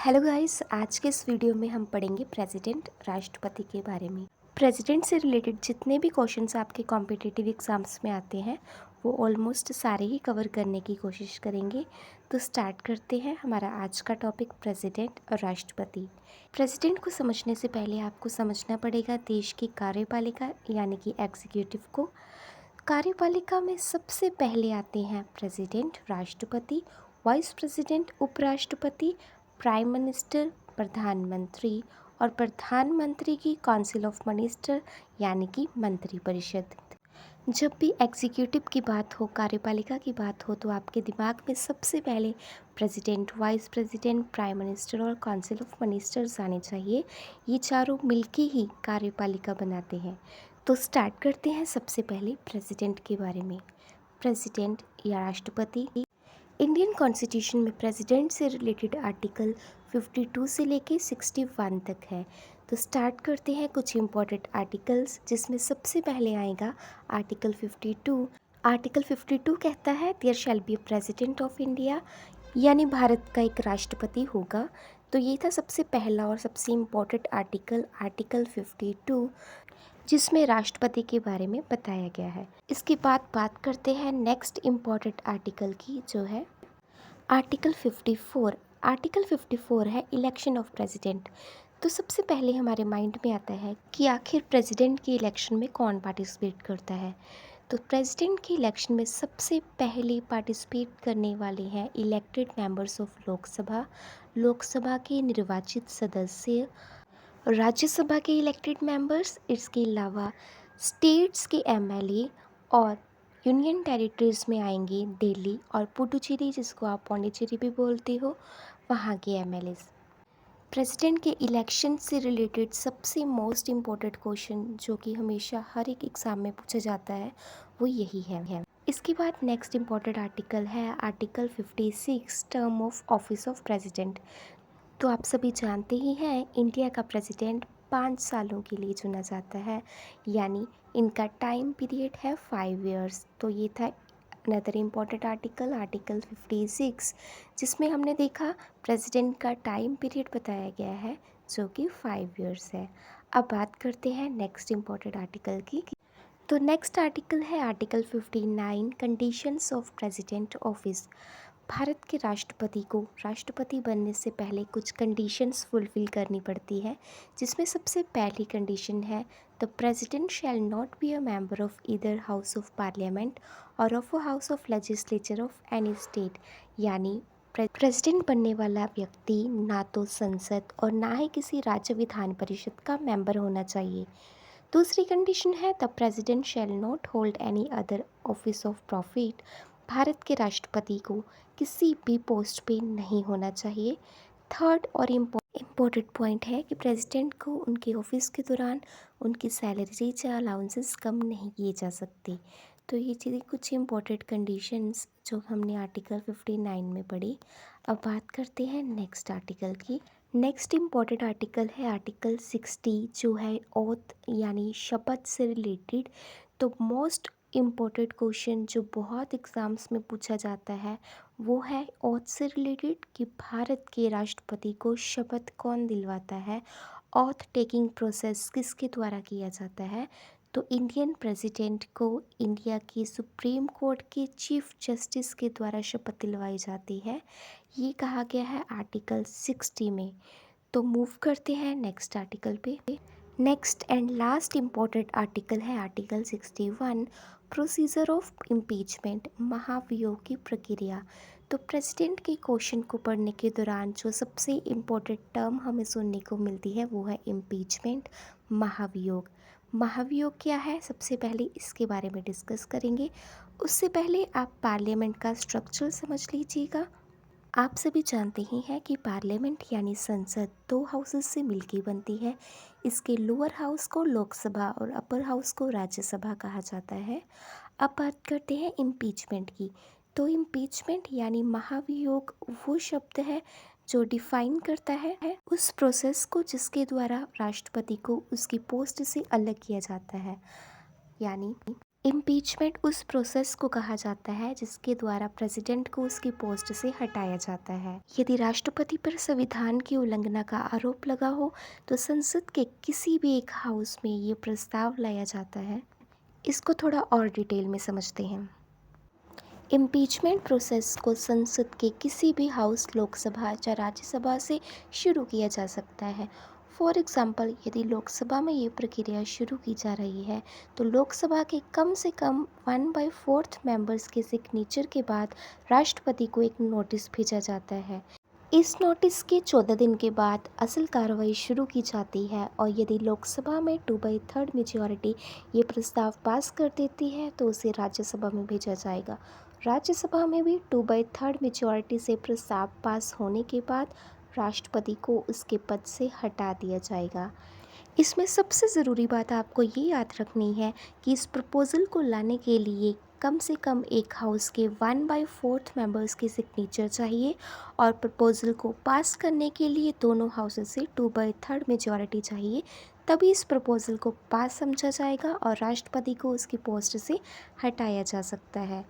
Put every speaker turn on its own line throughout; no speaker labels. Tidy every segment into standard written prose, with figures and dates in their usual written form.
Hello guys, आज के इस वीडियो में हम पढ़ेंगे प्रेसिडेंट राष्ट्रपति के बारे में। प्रेसिडेंट से रिलेटेड जितने भी क्वेश्चंस आपके कॉम्पिटिटिव एग्जाम्स में आते हैं वो ऑलमोस्ट सारे ही कवर करने की कोशिश करेंगे। तो स्टार्ट करते हैं हमारा आज का टॉपिक प्रेसिडेंट और राष्ट्रपति। प्रेसिडेंट को समझने से पहले आपको समझना पड़ेगा देश की कार्यपालिका यानी कि एग्जीक्यूटिव को। कार्यपालिका में सबसे पहले आते हैं प्रेसिडेंट, राष्ट्रपति, वाइस प्रेसिडेंट, उपराष्ट्रपति, प्राइम मिनिस्टर, प्रधानमंत्री और प्रधानमंत्री की काउंसिल ऑफ मिनिस्टर यानी कि मंत्रिपरिषद। जब भी एग्जीक्यूटिव की बात हो, कार्यपालिका की बात हो, तो आपके दिमाग में सबसे पहले president, vice president, prime minister और काउंसिल ऑफ मिनिस्टर्स आने चाहिए। ये चारों मिलके ही कार्यपालिका बनाते हैं। तो स्टार्ट करते हैं सबसे पहले प्रेसिडेंट के बारे में। प्रेसिडेंट या राष्ट्रपति। इंडियन कॉन्स्टिट्यूशन में प्रेसिडेंट से रिलेटेड आर्टिकल 52 से लेके 61 तक है। तो स्टार्ट करते हैं कुछ इंपॉर्टेंट आर्टिकल्स, जिसमें सबसे पहले आएगा आर्टिकल 52। आर्टिकल 52 कहता है there shall be president of India, यानी भारत का एक राष्ट्रपति होगा। तो ये था सबसे पहला और सबसे इम्पोर्टेंट आर्टिकल, आर्टिकल 52, जिसमें राष्ट्रपति के बारे में बताया गया है। इसके बाद बात करते हैं नेक्स्ट इम्पॉर्टेंट आर्टिकल की, जो है आर्टिकल 54। आर्टिकल 54 है इलेक्शन ऑफ प्रेसिडेंट। तो सबसे पहले हमारे माइंड में आता है कि आखिर प्रेसिडेंट की इलेक्शन में कौन पार्टिसिपेट करता है। तो प्रेसिडेंट की इलेक्शन में सबसे पहले पार्टिसिपेट करने वाले हैं elected members of Lok Sabha, Lok Sabha के निर्वाचित सदस्य, राज्यसभा के इलेक्टेड मेंबर्स, इसके अलावा स्टेट्स के एमएलए और यूनियन टेरिटरीज़ में आएंगे दिल्ली और पुडुचेरी, जिसको आप पौंडीचेरी भी बोलते हो, वहाँ के एमएलएस। प्रेसिडेंट के इलेक्शन से रिलेटेड सबसे मोस्ट इम्पोर्टेंट क्वेश्चन जो कि हमेशा हर एक एग्ज़ाम में पूछा जाता है वो यही है। इसके बाद नेक्स्ट इम्पॉर्टेंट आर्टिकल है article 56, term of office of president. तो आप सभी जानते ही हैं इंडिया का प्रेसिडेंट 5 सालों के लिए चुना जाता है, यानी इनका टाइम पीरियड है 5 इयर्स। तो ये था अनदर इम्पॉर्टेंट आर्टिकल, आर्टिकल 56, जिसमें हमने देखा प्रेसिडेंट का टाइम पीरियड बताया गया है जो कि 5 इयर्स है। अब बात करते हैं नेक्स्ट इम्पॉर्टेंट आर्टिकल की। तो नेक्स्ट आर्टिकल है article 59, conditions of president office. Bharat के राष्ट्रपति को राष्ट्रपति बनने से पहले कुछ कंडीशंस फुलफ़िल करनी पड़ती है, जिसमें सबसे पहली कंडीशन है the president shall not be a member of either house of parliament और of a house of legislature of any state, यानी प्रेसिडेंट बनने वाला व्यक्ति ना तो संसद और ना ही किसी राज्य विधान परिषद का मेंबर होना चाहिए। दूसरी कंडीशन है the president shall not hold any other office of profit. Bharat के राष्ट्रपति को किसी भी पोस्ट पे नहीं होना चाहिए। थर्ड और इम्पोर्टेंट पॉइंट है कि प्रेसिडेंट को उनके ऑफिस के दौरान उनकी सैलरी या अलाउंसेस कम नहीं किए जा सकते। तो ये चीज़ें कुछ इम्पोर्टेंट कंडीशंस जो हमने आर्टिकल 59 में पढ़ी। अब बात करते हैं नेक्स्ट आर्टिकल की। नेक्स्ट इम्पॉर्टेंट आर्टिकल है आर्टिकल 60, जो है ओथ यानी शपथ से रिलेटेड। तो मोस्ट इम्पॉर्टेंट क्वेश्चन जो बहुत एग्ज़ाम्स में पूछा जाता है वो है ओथ से रिलेटेड कि भारत के राष्ट्रपति को शपथ कौन दिलवाता है, ओथ टेकिंग प्रोसेस किसके द्वारा किया जाता है। तो इंडियन प्रेसिडेंट को इंडिया की सुप्रीम कोर्ट के चीफ जस्टिस के द्वारा शपथ दिलवाई जाती है। ये कहा गया है आर्टिकल 60 में। तो मूव करते हैं नेक्स्ट आर्टिकल पे। Next and last important article है आर्टिकल 61, प्रोसीजर ऑफ इम्पीचमेंट, महाभियोग की प्रक्रिया। तो प्रेसिडेंट के क्वेश्चन को पढ़ने के दौरान जो सबसे इम्पोर्टेंट टर्म हमें सुनने को मिलती है वो है इम्पीचमेंट, महाभियोग। महाभियोग क्या है, सबसे पहले इसके बारे में डिस्कस करेंगे। उससे पहले आप पार्लियामेंट का स्ट्रक्चर समझ लीजिएगा। आप सभी जानते ही हैं कि पार्लियामेंट यानी संसद 2 हाउसेस से मिलकर बनती है। इसके लोअर हाउस को लोकसभा और अपर हाउस को राज्यसभा कहा जाता है। अब बात करते हैं इम्पीचमेंट की। तो इम्पीचमेंट यानी महाभियोग वो शब्द है जो डिफाइन करता है उस प्रोसेस को जिसके द्वारा राष्ट्रपति को उसकी पोस्ट से अलग किया जाता है। यानी इम्पीचमेंट उस प्रोसेस को कहा जाता है जिसके द्वारा प्रेसिडेंट को उसकी पोस्ट से हटाया जाता है। यदि राष्ट्रपति पर संविधान की उल्लंघना का आरोप लगा हो तो संसद के किसी भी एक हाउस में ये प्रस्ताव लाया जाता है। इसको थोड़ा और डिटेल में समझते हैं। इम्पीचमेंट प्रोसेस को संसद के किसी भी हाउस, लोकसभा या राज्यसभा से शुरू किया जा सकता है। फॉर एग्ज़ाम्पल, यदि लोकसभा में ये प्रक्रिया शुरू की जा रही है तो लोकसभा के कम से कम 1/4 मेंबर्स के सिग्नेचर के बाद राष्ट्रपति को एक नोटिस भेजा जाता है। इस नोटिस के 14 दिन के बाद असल कार्रवाई शुरू की जाती है और यदि लोकसभा में 2/3 मेजॉरिटी ये प्रस्ताव पास कर देती है तो उसे राज्यसभा में भेजा जाएगा। राज्यसभा में भी 2/3 मेजॉरिटी से प्रस्ताव पास होने के बाद राष्ट्रपति को उसके पद से हटा दिया जाएगा। इसमें सबसे ज़रूरी बात आपको ये याद रखनी है कि इस प्रपोज़ल को लाने के लिए कम से कम एक हाउस के 1/4 मेंबर्स के सिग्नेचर चाहिए और प्रपोज़ल को पास करने के लिए दोनों हाउसेस से 2/3 मेजॉरिटी चाहिए। तभी इस प्रपोज़ल को पास समझा जाएगा और राष्ट्रपति को उसकी पोस्ट से हटाया जा सकता है।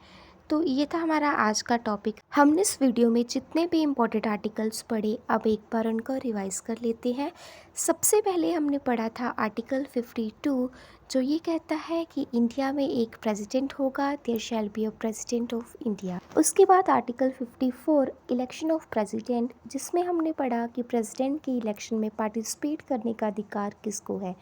तो ये था हमारा आज का टॉपिक। हमने इस वीडियो में जितने भी इम्पोर्टेंट आर्टिकल्स पढ़े, अब एक बार उनको रिवाइज कर लेते हैं। सबसे पहले हमने पढ़ा था आर्टिकल 52, जो ये कहता है कि इंडिया में एक प्रेसिडेंट होगा, there shall be a president of India. उसके बाद आर्टिकल 54 इलेक्शन ऑफ प्रेसिडेंट, जिसमें हमने पढ़ा कि प्रेसिडेंट के इलेक्शन में पार्टिसिपेट करने का अधिकार किसको है।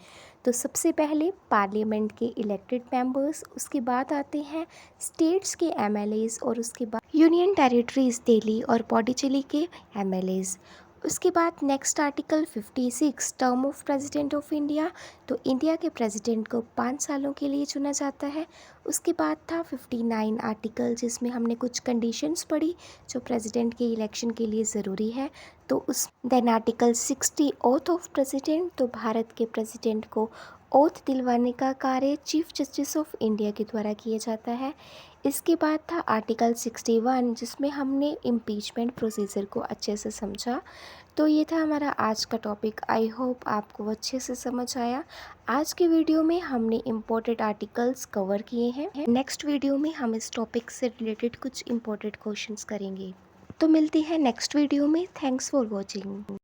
तो सबसे पहले पार्लियामेंट के इलेक्टेड मेंबर्स, उसके बाद आते हैं स्टेट्स के एमएलएज और उसके बाद यूनियन टेरिटरीज दिल्ली और पौडीचेरी के एमएलएज। उसके बाद next article 56 term of president of India, तो इंडिया के प्रेसिडेंट को 5 सालों के लिए चुना जाता है। उसके बाद था 59 आर्टिकल, जिसमें हमने कुछ कंडीशंस पढ़ी जो प्रेसिडेंट के इलेक्शन के लिए ज़रूरी है। तो उस then article 60 oath of president, तो भारत के प्रेसिडेंट को ओथ दिलवाने का कार्य चीफ जस्टिस ऑफ इंडिया के द्वारा किया जाता है। इसके बाद था आर्टिकल 61, जिसमें हमने इम्पीचमेंट प्रोसीजर को अच्छे से समझा। तो ये था हमारा आज का टॉपिक। आई होप आपको अच्छे से समझ आया। आज के वीडियो में हमने इम्पोर्टेंट आर्टिकल्स कवर किए हैं। नेक्स्ट वीडियो में हम इस टॉपिक से रिलेटेड कुछ इम्पोर्टेंट क्वेश्चंस करेंगे। तो मिलती है नेक्स्ट वीडियो में। Thanks for watching.